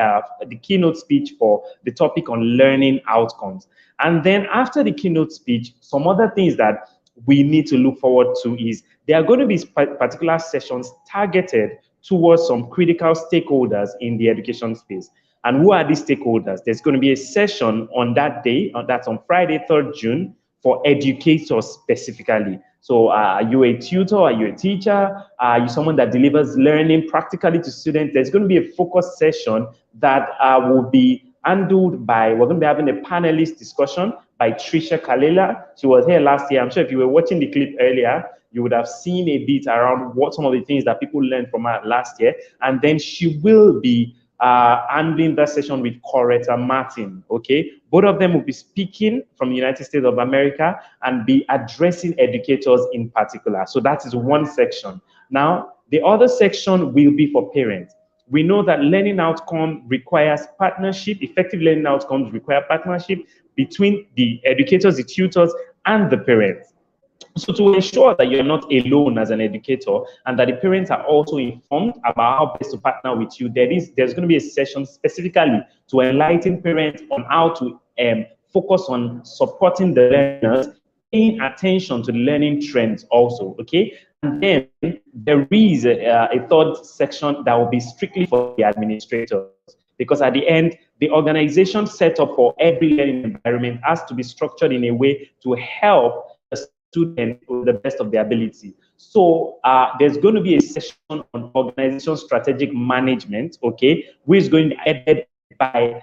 Speaker 4: keynote speech for the topic on learning outcomes. And then after the keynote speech, some other things that we need to look forward to is there are going to be particular sessions targeted towards some critical stakeholders in the education space. And who are these stakeholders? There's going to be a session on that day, that's on Friday, 3rd June, for educators specifically. So are you a tutor? Are you a teacher? Are you someone that delivers learning practically to students? There's going to be a focus session that will be handled by, we're going to be having a panelist discussion by Trisha Kalela. She was here last year. I'm sure if you were watching the clip earlier, you would have seen a bit around what some of the things that people learned from her last year. And then she will be handling that session with Coretta Martin, okay? Both of them will be speaking from the United States of America and be addressing educators in particular. So that is one section. Now, the other section will be for parents. We know that learning outcome requires partnership. Effective learning outcomes require partnership between the educators, the tutors, and the parents. So to ensure that you're not alone as an educator and that the parents are also informed about how best to partner with you, there's going to be a session specifically to enlighten parents on how to focus on supporting the learners, paying attention to the learning trends also, okay? And then there is a third section that will be strictly for the administrators, because at the end, the organization set up for every learning environment has to be structured in a way to help the students to the best of their ability. So there's going to be a session on organization strategic management, okay, which is going to be headed by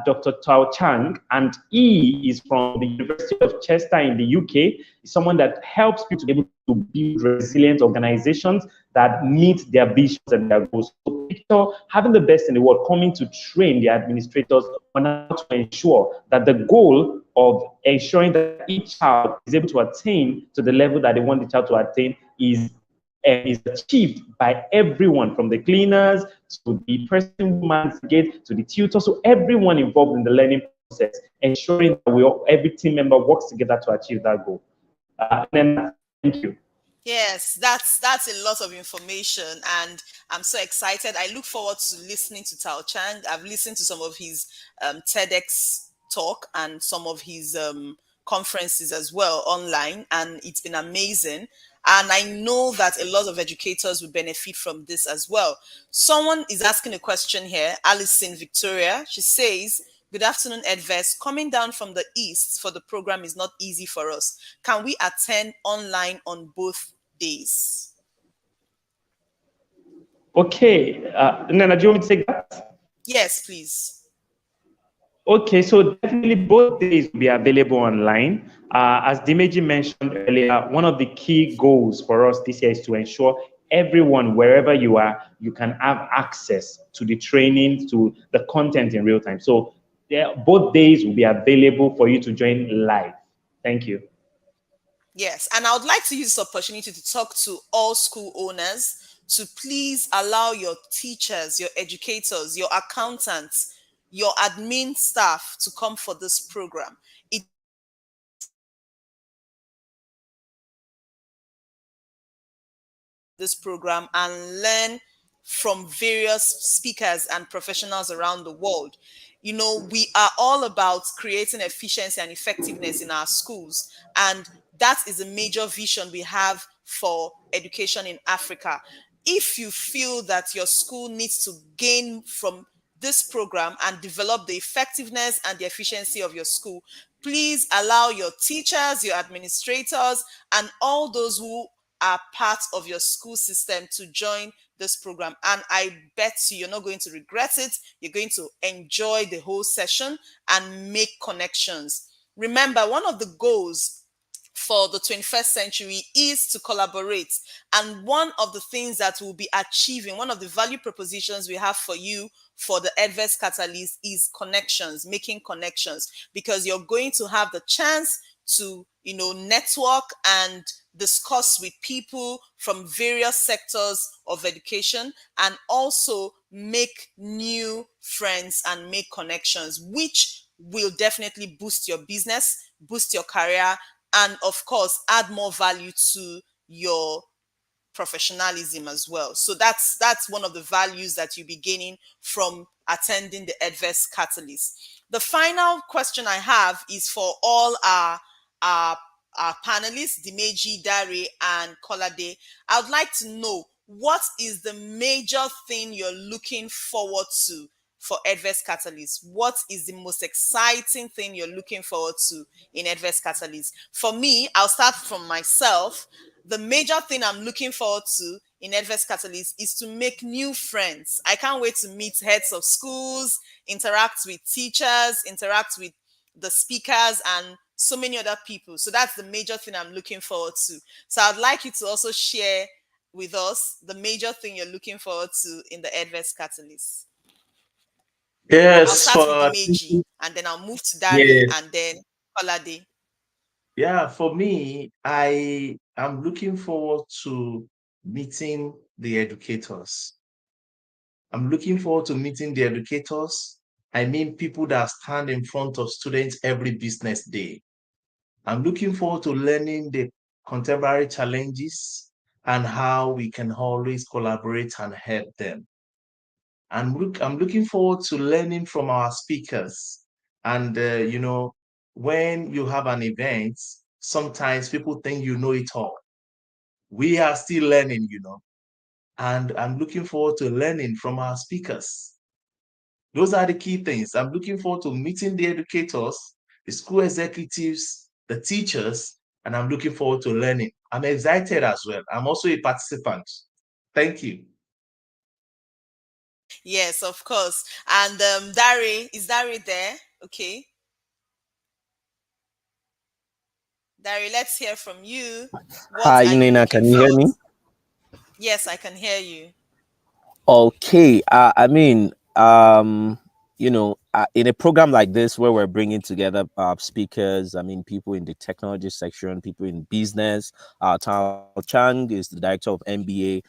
Speaker 4: Dr. Tao Chang, and he is from the University of Chester in the UK. He's someone that helps people to be able to build resilient organizations that meet their visions and their goals. So picture having the best in the world coming to train the administrators on how to ensure that the goal of ensuring that each child is able to attain to the level that they want the child to attain is achieved by everyone, from the cleaners to the person who mans the gate to the tutor, so everyone involved in the learning process, ensuring that every team member works together to achieve that goal. Thank you.
Speaker 3: Yes, that's a lot of information, and I'm so excited. I look forward to listening to Tao Chang. I've listened to some of his TEDx talk and some of his conferences as well online, and it's been amazing. And I know that a lot of educators will benefit from this as well. Someone is asking a question here, Alison Victoria. She says, "Good afternoon, Edves. Coming down from the east for the program is not easy for us. Can we attend online on both days?"
Speaker 4: Okay, Nana, do you want me to take that?
Speaker 3: Yes, please.
Speaker 4: Okay, so definitely both days will be available online. As Dimeji mentioned earlier, one of the key goals for us this year is to ensure everyone, wherever you are, you can have access to the training, to the content in real time. So both days will be available for you to join live. Thank you.
Speaker 3: Yes, and I would like to use this opportunity to talk to all school owners to please allow your teachers, your educators, your accountants, your admin staff to come for this program. This program and learn from various speakers and professionals around the world. You know, we are all about creating efficiency and effectiveness in our schools, and that is a major vision we have for education in Africa. If you feel that your school needs to gain from this program and develop the effectiveness and the efficiency of your school, please allow your teachers, your administrators, and all those who are part of your school system to join this program. And I bet you're not going to regret it. You're going to enjoy the whole session and make connections. Remember, one of the goals for the 21st century is to collaborate. And one of the things that we'll be achieving, one of the value propositions we have for you for the Edves Catalyst is connections, making connections, because you're going to have the chance to, you know, network and discuss with people from various sectors of education, and also make new friends and make connections, which will definitely boost your business, boost your career, and of course add more value to your professionalism as well. So that's one of the values that you'll be gaining from attending the Edves Catalyst. The final question I have is for all our panelists, Dimeji, Dare, and Kolade. I would like to know, what is the major thing you're looking forward to for Edves Catalyst? What is the most exciting thing you're looking forward to in Edves Catalyst? For me, I'll start from myself. The major thing I'm looking forward to in Edves Catalyst is to make new friends. I can't wait to meet heads of schools, interact with teachers, interact with the speakers, and so many other people. So that's the major thing I'm looking forward to. So I'd like you to also share with us the major thing you're looking forward to in the Edves Catalyst.
Speaker 2: Yes,
Speaker 3: I'll start with Dimeji, and then I'll move to Dari, and then Kolade.
Speaker 2: Yeah, for me, I am looking forward to meeting the educators. I'm looking forward to meeting the educators. I mean, people that stand in front of students every business day. I'm looking forward to learning the contemporary challenges and how we can always collaborate and help them. I'm looking forward to learning from our speakers. And, you know, when you have an event, sometimes people think you know it all. We are still learning, you know, and I'm looking forward to learning from our speakers. Those are the key things. I'm looking forward to meeting the educators, the school executives, the teachers, and I'm looking forward to learning. I'm excited as well. I'm also a participant. Thank you.
Speaker 3: Yes, of course. And Dari, is Dari there? Okay. Dari, let's hear from you. What
Speaker 11: Hi,
Speaker 3: are you
Speaker 11: Nina.
Speaker 3: looking
Speaker 11: Can you hear
Speaker 3: forward
Speaker 11: me?
Speaker 3: to? Yes, I can hear you.
Speaker 11: Okay. I mean, in a program like this where we're bringing together speakers, I mean, people in the technology section, people in business. Tao Chang is the director of MBA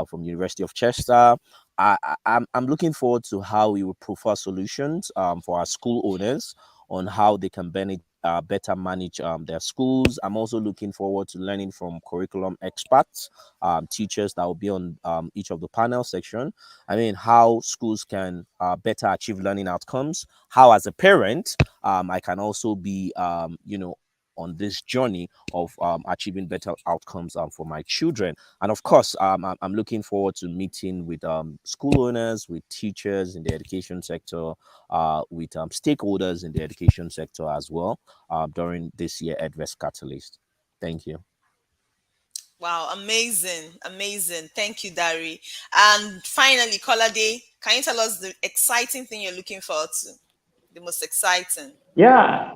Speaker 11: from University of Chester. I'm looking forward to how we will prefer solutions for our school owners on how they can better manage their schools. I'm also looking forward to learning from curriculum experts, teachers that will be on each of the panel section. I mean, how schools can better achieve learning outcomes. How, as a parent, I can also be, on this journey of achieving better outcomes for my children. And of course, I'm looking forward to meeting with school owners, with teachers in the education sector, with stakeholders in the education sector as well during this year Edves Catalyst. Thank you.
Speaker 3: Wow, amazing, amazing. Thank you, Dari. And finally, Kolade, can you tell us the exciting thing you're looking forward to? The most exciting.
Speaker 4: Yeah,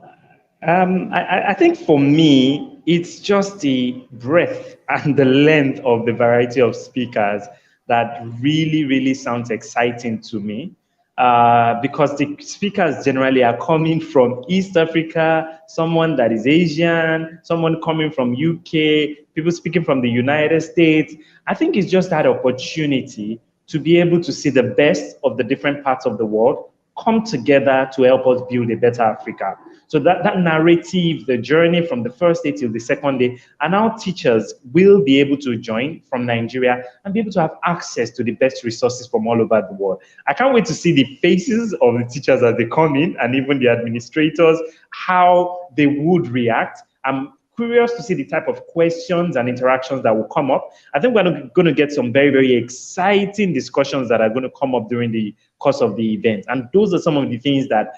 Speaker 4: I think for me, it's just the breadth and the length of the variety of speakers that really, really sounds exciting to me. Because the speakers generally are coming from East Africa, someone that is Asian, someone coming from UK, people speaking from the United States. I think it's just that opportunity to be able to see the best of the different parts of the world come together to help us build a better Africa. So that narrative, the journey from the first day till the second day, and now teachers will be able to join from Nigeria and be able to have access to the best resources from all over the world. I can't wait to see the faces of the teachers as they come in, and even the administrators, how they would react. I'm curious to see the type of questions and interactions that will come up. I think we're going to get some very, very exciting discussions that are going to come up during the course of the event. And those are some of the things that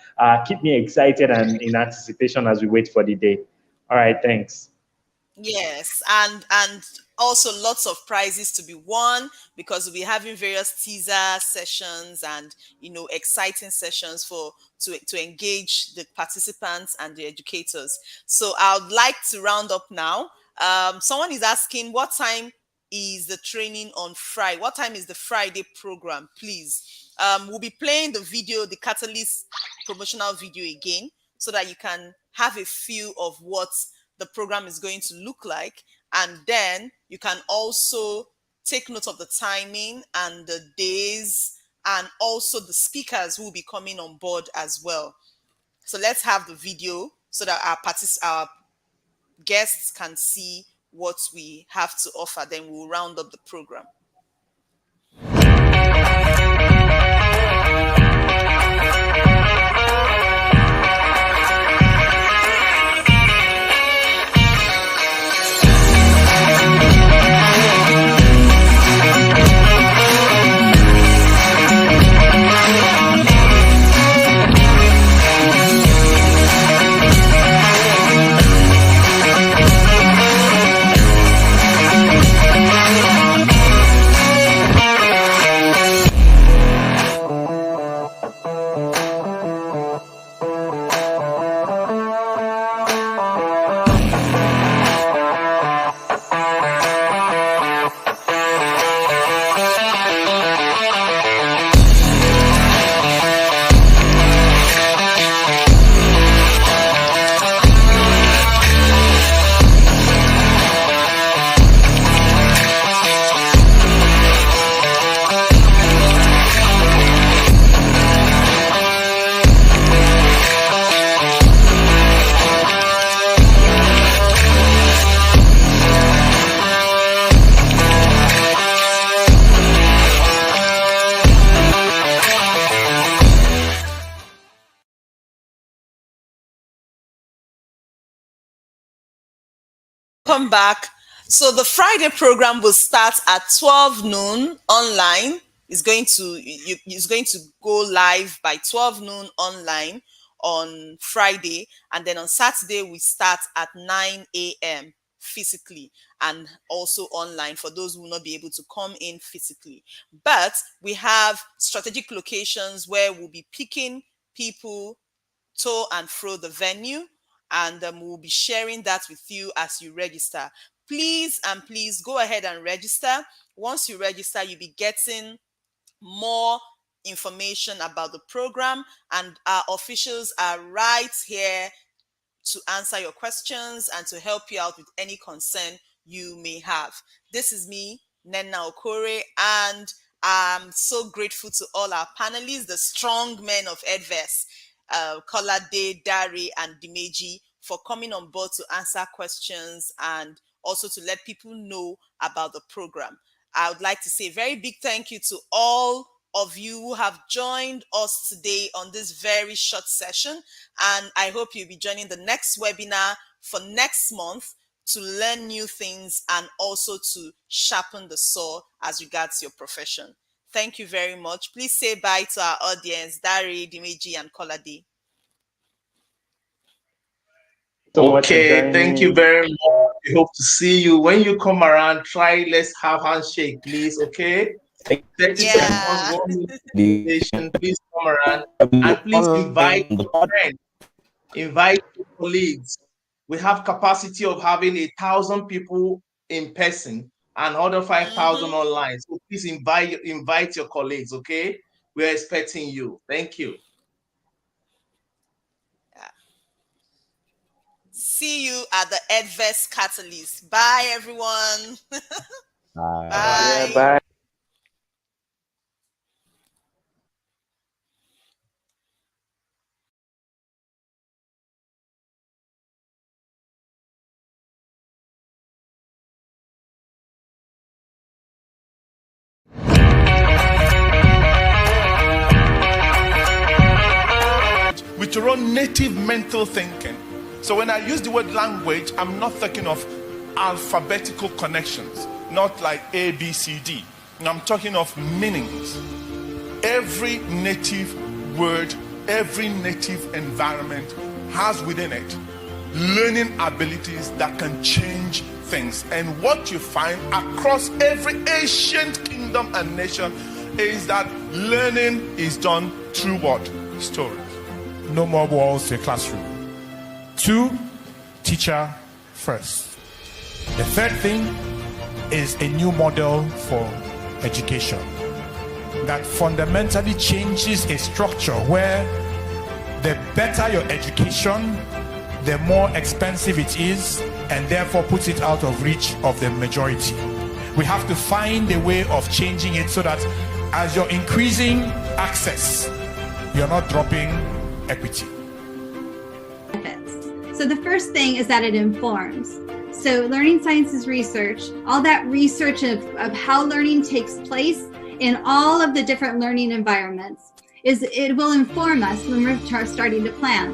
Speaker 4: keep me excited and in anticipation as we wait for the day. All right, thanks.
Speaker 3: Yes, and also lots of prizes to be won because we'll be having various teaser sessions and exciting sessions to engage the participants and the educators. So I would like to round up now. Someone is asking what time is the training on Friday? What time is the Friday program, please? We'll be playing the video, the Catalyst promotional video again, so that you can have a feel of what the program is going to look like. And then you can also take note of the timing and the days and also the speakers who will be coming on board as well. So let's have the video so that our guests can see what we have to offer. Then we'll round up the program. Come back. So the Friday program will start at 12 noon online. It's going to go live by 12 noon online on Friday, and then on Saturday we start at 9 a.m. physically and also online for those who will not be able to come in physically. But we have strategic locations where we'll be picking people to and fro the venue, and we'll be sharing that with you as you register. Please go ahead and register. Once you register, you'll be getting more information about the program, and our officials are right here to answer your questions and to help you out with any concern you may have. This is me, Nenna Okore, and I'm so grateful to all our panelists, the strong men of Edves, Kolade, Dari, and Dimeji, for coming on board to answer questions and also to let people know about the program. I would like to say a very big thank you to all of you who have joined us today on this very short session, and I hope you'll be joining the next webinar for next month to learn new things and also to sharpen the saw as regards your profession. Thank you very much. Please say bye to our audience, Dari, Dimeji, and Kolade.
Speaker 2: Okay, thank you very much. We hope to see you. When you come around, let's have handshake, please, okay? 30 seconds, 1 minute, please come around. And please invite your friends, invite your colleagues. We have capacity of having 1,000 people in person and other 5,000 online. So please invite your colleagues, okay? We're expecting you. Thank you.
Speaker 3: See you at the Edves Catalyst. Bye, everyone.
Speaker 11: Bye.
Speaker 3: Bye.
Speaker 4: Yeah, bye.
Speaker 5: With your own native mental thinking. So when I use the word language, I'm not thinking of alphabetical connections, not like A, B, C, D. I'm talking of meanings. Every native word, every native environment has within it learning abilities that can change things. And what you find across every ancient kingdom and nation is that learning is done through what? Stories.
Speaker 6: No more walls to a classroom. 2, teacher first. The third thing is a new model for education that fundamentally changes a structure where the better your education, the more expensive it is, and therefore puts it out of reach of the majority. We have to find a way of changing it so that as you're increasing access, you're not dropping equity.
Speaker 7: So the first thing is that it informs. So learning sciences research, all that research of how learning takes place in all of the different learning environments, it will inform us when we're starting to plan.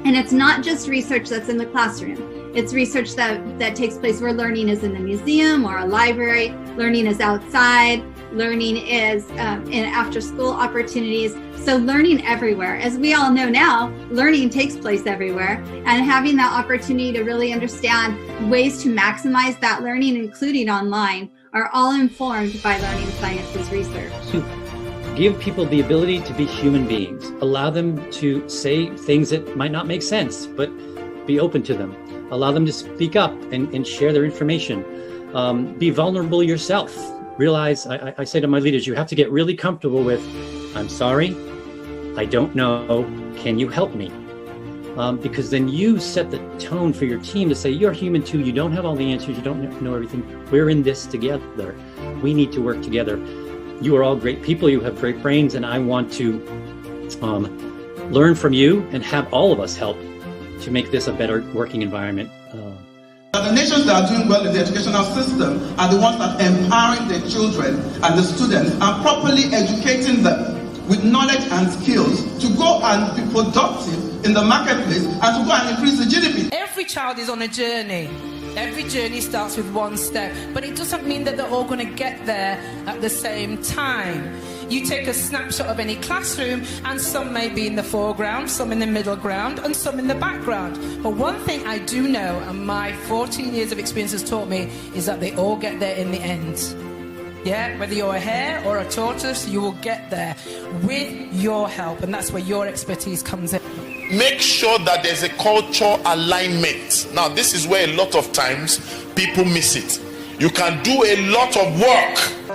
Speaker 7: And it's not just research that's in the classroom. It's research that takes place where learning is in the museum or a library, learning is outside, learning is in after-school opportunities. So learning everywhere. As we all know now, learning takes place everywhere, and having that opportunity to really understand ways to maximize that learning, including online, are all informed by learning sciences research.
Speaker 8: Give people the ability to be human beings. Allow them to say things that might not make sense, but be open to them. Allow them to speak up and share their information. Be vulnerable yourself. Realize, I say to my leaders, you have to get really comfortable with, I'm sorry, I don't know, can you help me? Because then you set the tone for your team to say, you're human too, you don't have all the answers, you don't know everything. We're in this together. We need to work together. You are all great people, you have great brains, and I want to learn from you and have all of us help to make this a better working environment.
Speaker 9: The nations that are doing well in the educational system are the ones that are empowering their children and the students and properly educating them with knowledge and skills to go and be productive in the marketplace and to go and increase the GDP.
Speaker 10: Every child is on a journey. Every journey starts with one step, but it doesn't mean that they're all going to get there at the same time. You take a snapshot of any classroom, and some may be in the foreground, some in the middle ground, and some in the background. But one thing I do know, and my 14 years of experience has taught me, is that they all get there in the end. Yeah, whether you're a hare or a tortoise, you will get there with your help, and that's where your expertise comes in.
Speaker 5: Make sure that there's a culture alignment. Now, this is where a lot of times people miss it. You can do a lot of work